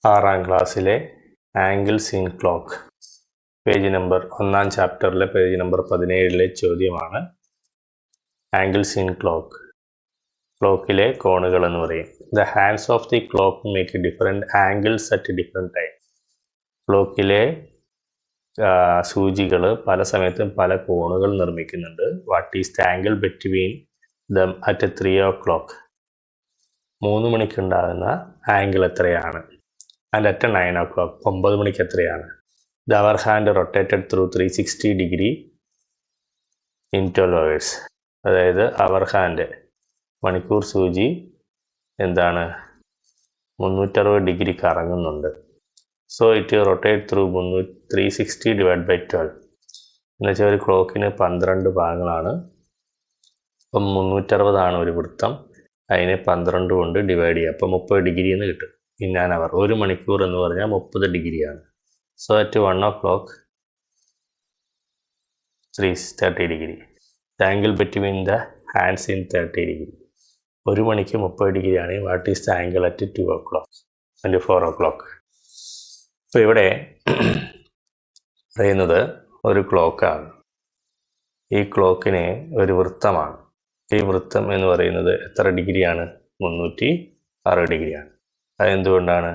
6ാം ക്ലാസ്സിലെ angles in clock page number 1ാം ചാപ്റ്ററിലെ പേജ് നമ്പർ 17ലെ ചോദ്യമാണ്. ആംഗിൾസ് ഇൻ ക്ലോക്ക്, ക്ലോക്കിലെ കോണുകൾ എന്ന് പറയും. The hands of the clock make different angles at different time. ക്ലോക്കിലെ സൂചികൾ പല സമയത്തും പല കോണുകൾ നിർമ്മിക്കുന്നുണ്ട്. What is the angle between them at 3 o'clock? 3 മണിക്കുണ്ടാകുന്ന ആംഗിൾ എത്രയാണ്? ആൻഡ് അറ്റ് 9 o'clock 9 മണിക്ക് എത്രയാണ്? The hour hand rotated through 360 degree in 12 hours. അതായത് അവർ ഹാൻഡ്, മണിക്കൂർ സൂചി എന്താണ്, 360 ഡിഗ്രി കറങ്ങുന്നുണ്ട്. So it rotate through 360 divide by 12 എന്നുവെച്ചാൽ ഒരു ക്ലോക്കിന് 12 ഭാഗങ്ങളാണ്. അപ്പം 360 ഒരു വൃത്തം, അതിനെ 12 കൊണ്ട് ഡിവൈഡ് ചെയ്യുക, അപ്പം 30 ഡിഗ്രി എന്ന് കിട്ടും. ഇൻ ആൻ അവർ, ഒരു മണിക്കൂർ എന്ന് പറഞ്ഞാൽ 30 ഡിഗ്രിയാണ്. So at 1 o'clock 330 degree. The angle between the hands in 30 degree. ഒരു മണിക്ക് 30 ഡിഗ്രി ആണ്. What is the angle at 2 o'clock and 4 o'clock? ഇപ്പോൾ ഇവിടെ പറയുന്നത് ഒരു ക്ലോക്കാണ്. ഈ ക്ലോക്കിന് ഒരു വൃത്തമാണ്. ഈ വൃത്തം എന്ന് പറയുന്നത് എത്ര ഡിഗ്രിയാണ്? 360 ഡിഗ്രിയാണ്. അതെന്തുകൊണ്ടാണ്?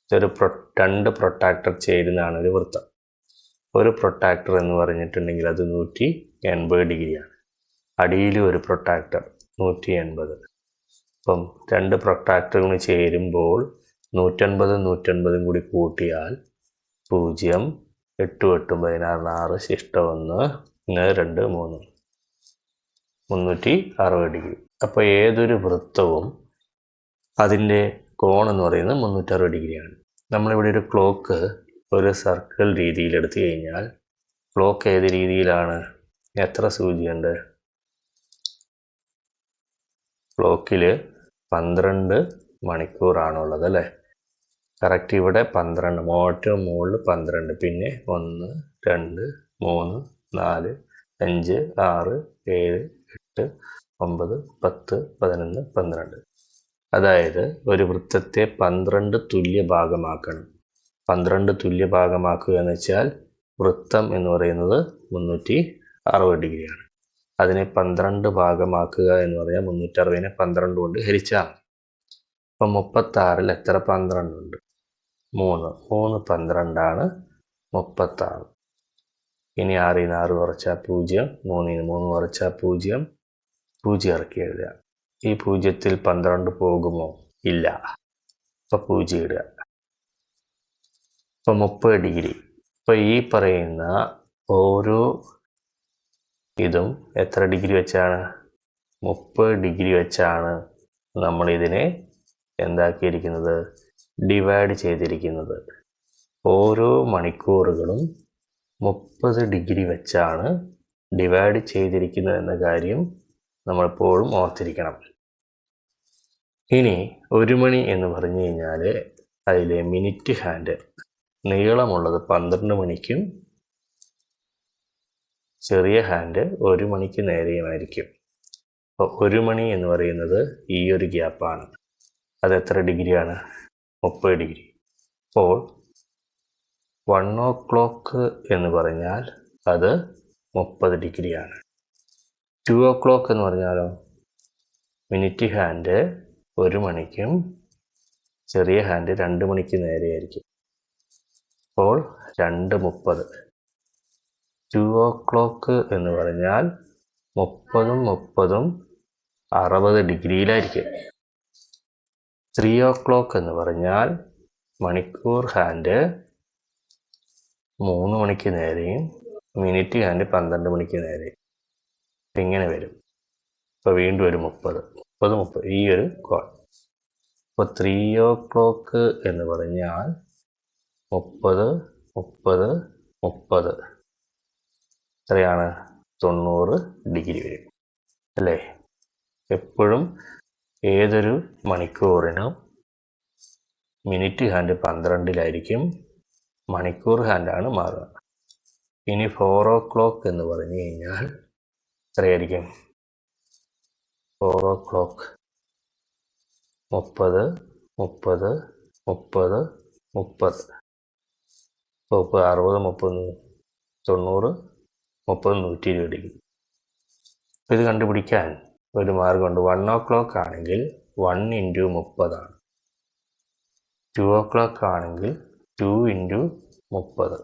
ഇതൊരു 2 പ്രൊട്ടാക്ടർ ചേരുന്നതാണ് ഒരു വൃത്തം. ഒരു പ്രൊട്ടാക്ടർ എന്ന് പറഞ്ഞിട്ടുണ്ടെങ്കിൽ അത് 180 ഡിഗ്രിയാണ്. അടിയിലും ഒരു പ്രൊട്ടാക്ടർ 180. അപ്പം 2 പ്രൊട്ടാക്ടറുകൾ ചേരുമ്പോൾ 180 കൂടി കൂട്ടിയാൽ 0, 8 8 16 6 ശിഷ്ടം 1 1 2 3 360 ഡിഗ്രി. അപ്പോൾ ഏതൊരു വൃത്തവും അതിൻ്റെ കോൺ എന്ന് പറയുന്നത് 360 ഡിഗ്രിയാണ്. നമ്മളിവിടെ ഒരു ക്ലോക്ക് ഒരു സർക്കിൾ രീതിയിൽ എടുത്തു കഴിഞ്ഞാൽ ക്ലോക്ക് ഏത് രീതിയിലാണ്? എത്ര സൂചിയുണ്ട്? ക്ലോക്കിൽ 12 മണിക്കൂറാണുള്ളത് അല്ലേ? കറക്റ്റ് ഇവിടെ 12, ഏറ്റവും മുകളിൽ 12, പിന്നെ 1 2 3 4 5 6 7 8 9 10 11 12. അതായത് ഒരു വൃത്തത്തെ 12 തുല്യ ഭാഗമാക്കണം. 12 തുല്യ ഭാഗമാക്കുക എന്ന് വെച്ചാൽ വൃത്തം എന്ന് പറയുന്നത് 360 ഡിഗ്രിയാണ്. അതിനെ 12 ഭാഗമാക്കുക എന്ന് പറഞ്ഞാൽ 360നെ 12 കൊണ്ട് ഹരിച്ചാൽ മതി. അപ്പം 36ൽ എത്ര 12 ഉണ്ട്? 3 12 36. ഇനി 6 6 കുറച്ചാൽ 0, 3 3 കുറച്ചാൽ 0, 0 ഇറക്കി എഴുതുക. ഈ 0ത്തിൽ 12 പോകുമോ? ഇല്ല. അപ്പം 0 ഇടുക. ഇപ്പം 30 ഡിഗ്രി. ഇപ്പം ഈ പറയുന്ന ഓരോ ഇതും എത്ര ഡിഗ്രി വെച്ചാണ്? 30 ഡിഗ്രി വെച്ചാണ് നമ്മളിതിനെ എന്താക്കിയിരിക്കുന്നത്? ഡിവൈഡ് ചെയ്തിരിക്കുന്നത്. ഓരോ മണിക്കൂറുകളും 30 ഡിഗ്രി വെച്ചാണ് ഡിവൈഡ് ചെയ്തിരിക്കുന്നത് എന്ന കാര്യം നമ്മളെപ്പോഴും ഓർത്തിരിക്കണം. ഇനി 1 മണി എന്ന് പറഞ്ഞു കഴിഞ്ഞാൽ അതിലെ മിനിറ്റ് ഹാൻഡ് നീളമുള്ളത് 12 മണിക്കും ചെറിയ ഹാൻഡ് 1 മണിക്ക് നേരെയുമായിരിക്കും. അപ്പോൾ 1 മണി എന്ന് പറയുന്നത് ഈ ഒരു ഗ്യാപ്പാണ്. അത് എത്ര ഡിഗ്രിയാണ്? 30 ഡിഗ്രി. അപ്പോൾ 1 o'clock എന്ന് പറഞ്ഞാൽ അത് 30 ഡിഗ്രിയാണ്. 2 o'clock എന്ന് പറഞ്ഞാലോ, മിനിറ്റ് ഹാൻഡ് 1 മണിക്കും ചെറിയ ഹാൻഡ് 2 മണിക്ക് നേരെയായിരിക്കും. അപ്പോൾ 2:30. 2 o'clock എന്ന് പറഞ്ഞാൽ 30 60 ഡിഗ്രിയിലായിരിക്കും. 3 o'clock എന്ന് പറഞ്ഞാൽ മണിക്കൂർ ഹാൻഡ് 3 മണിക്ക് നേരെയും മിനിറ്റ് ഹാൻഡ് 12 മണിക്ക് നേരെയും ഇങ്ങനെ വരും. ഇപ്പോൾ വീണ്ടും ഒരു 30 ഈ ഒരു കോൺ. അപ്പോൾ 3 o'clock എന്ന് പറഞ്ഞാൽ 30 എത്രയാണ്? 90 ഡിഗ്രി വരും അല്ലേ? എപ്പോഴും ഏതൊരു മണിക്കൂറിനും മിനിറ്റ് ഹാൻഡ് 12ലായിരിക്കും, മണിക്കൂർ ഹാൻഡാണ് മാറുക. ഇനി 4 o'clock എന്ന് പറഞ്ഞു കഴിഞ്ഞാൽ എത്രയായിരിക്കും? 4 o'clock 30 30. ഇപ്പോൾ 60, 30, 90, 30, 120 ഡിഗ്രി. ഇത് കണ്ടുപിടിക്കാൻ ഒരു മാർഗമുണ്ട്. 1 o'clock ആണെങ്കിൽ 1 into 30 ആണ്. 2 o'clock ആണെങ്കിൽ 2 into 30,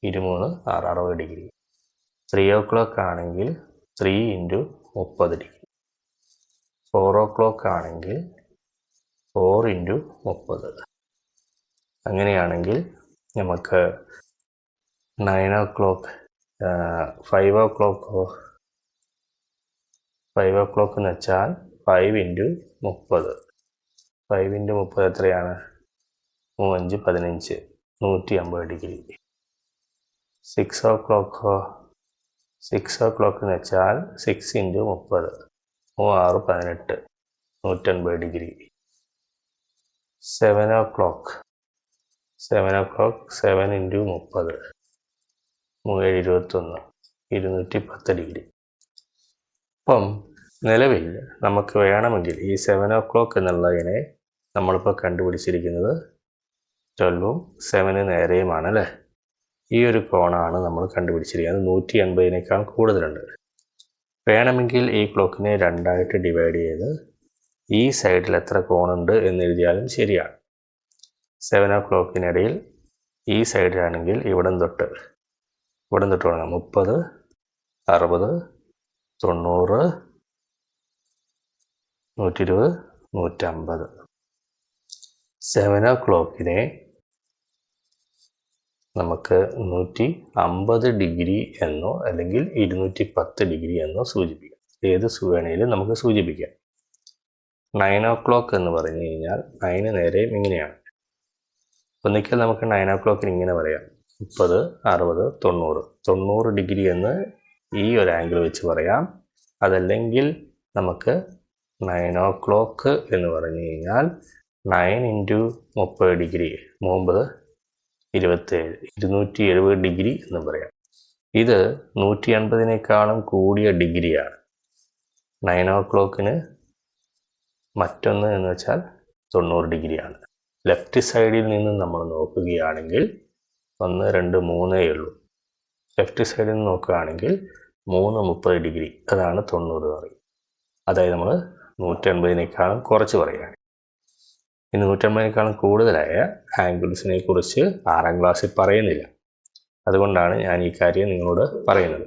23, 60 ഡിഗ്രി. 3 o'clock ആണെങ്കിൽ 3 into 30 ഡിഗ്രി. 4 o'clock ആണെങ്കിൽ 4 into 30. അങ്ങനെയാണെങ്കിൽ നമുക്ക് 9 o'clock, 5 o'clock എന്ന് വെച്ചാൽ 5 into 30. 5 into 30 എത്രയാണ്? 5, 15, 150 ഡിഗ്രി. 6 o'clock എന്ന് വെച്ചാൽ 6 into 30, 6, 18, 150 degree. 7 o'clock, 7 into 30, 21, 210 degree. അപ്പം നിലവിൽ നമുക്ക് വേണമെങ്കിൽ ഈ 7 o'clock എന്നുള്ളതിനെ നമ്മളിപ്പോൾ കണ്ടുപിടിച്ചിരിക്കുന്നത് 12ഉം 7 നേരെയുമാണ് അല്ലേ? ഈ ഒരു കോണാണ് നമ്മൾ കണ്ടുപിടിച്ചിരിക്കുന്നത്. 180നേക്കാൾ കൂടുതലുണ്ട്. വേണമെങ്കിൽ ഈ ക്ലോക്കിനെ 2ആയിട്ട് ഡിവൈഡ് ചെയ്ത് ഈ സൈഡിൽ എത്ര കോണുണ്ട് എന്ന് എഴുതിയാലും ശരിയാണ്. 7 o'clockനിടയിൽ ഈ സൈഡിലാണെങ്കിൽ ഇവിടം തൊട്ട് തുടങ്ങാം. 30, 60, 90, 120, 150. 7 o'clockനെ നമുക്ക് 150 ഡിഗ്രി എന്നോ അല്ലെങ്കിൽ 210 ഡിഗ്രി എന്നോ സൂചിപ്പിക്കാം. ഏത് വേണേലും നമുക്ക് സൂചിപ്പിക്കാം. 9 o'clock എന്ന് പറഞ്ഞു കഴിഞ്ഞാൽ 9 നേരെയും ഇങ്ങനെയാണ്. ഒന്നിക്കൽ നമുക്ക് 9 o'clockന് ഇങ്ങനെ പറയാം: 30, 60, 90. 90 ഡിഗ്രി എന്ന് ഈ ഒരു ആംഗിൾ വെച്ച് പറയാം. അതല്ലെങ്കിൽ നമുക്ക് 9 o'clock എന്ന് പറഞ്ഞു കഴിഞ്ഞാൽ 9 into 30 ഡിഗ്രി, 9, 27, 270 ഡിഗ്രി എന്ന് പറയാം. ഇത് 180നേക്കാളും കൂടിയ ഡിഗ്രിയാണ്. 9 o'clockന് മറ്റൊന്ന് എന്ന് വെച്ചാൽ 90 ഡിഗ്രിയാണ്. ലെഫ്റ്റ് സൈഡിൽ നിന്ന് നമ്മൾ നോക്കുകയാണെങ്കിൽ 1, 2, 3 ഉള്ളൂ. ലെഫ്റ്റ് സൈഡിൽ നിന്ന് നോക്കുകയാണെങ്കിൽ 3, 30 ഡിഗ്രി, അതാണ് 90 പറയും. അതായത് നമ്മൾ 180നേക്കാളും കുറച്ച് പറയുകയാണ്. ഇനി 180നേക്കാളും കൂടുതലായ ആംഗിൾസിനെ കുറിച്ച് 6ാം ക്ലാസ്സിൽ പറയുന്നില്ല. അതുകൊണ്ടാണ് ഞാൻ ഈ കാര്യം നിങ്ങളോട് പറയുന്നത്.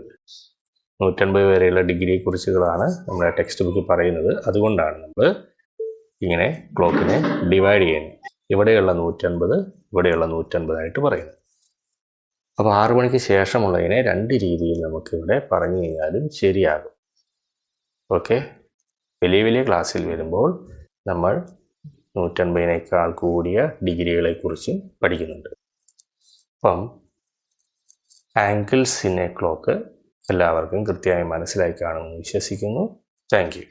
180 വരെയുള്ള ഡിഗ്രിയെ കുറിച്ചുകളാണ് നമ്മുടെ ടെക്സ്റ്റ് ബുക്കിൽ പറയുന്നത്. അതുകൊണ്ടാണ് നമ്മൾ ഇങ്ങനെ ക്ലോക്കിനെ ഡിവൈഡ് ചെയ്യുന്നത്. ഇവിടെയുള്ള 180, ഇവിടെയുള്ള 180 ആയിട്ട് പറയുന്നത്. അപ്പോൾ 6 മണിക്ക് ശേഷമുള്ളതിനെ 2 രീതിയിൽ നമുക്കിവിടെ പറഞ്ഞു കഴിഞ്ഞാലും ശരിയാകും. ഓക്കെ, വലിയ ക്ലാസ്സിൽ വരുമ്പോൾ നമ്മൾ 180നേക്കാൾ കൂടിയ ഡിഗ്രികളെക്കുറിച്ചും പഠിക്കുന്നുണ്ട്. അപ്പം ആംഗിൾസ് ഇൻ എ ക്ലോക്ക് എല്ലാവർക്കും കൃത്യമായി മനസ്സിലായി കാണുമെന്ന് വിശ്വസിക്കുന്നു. Thank you.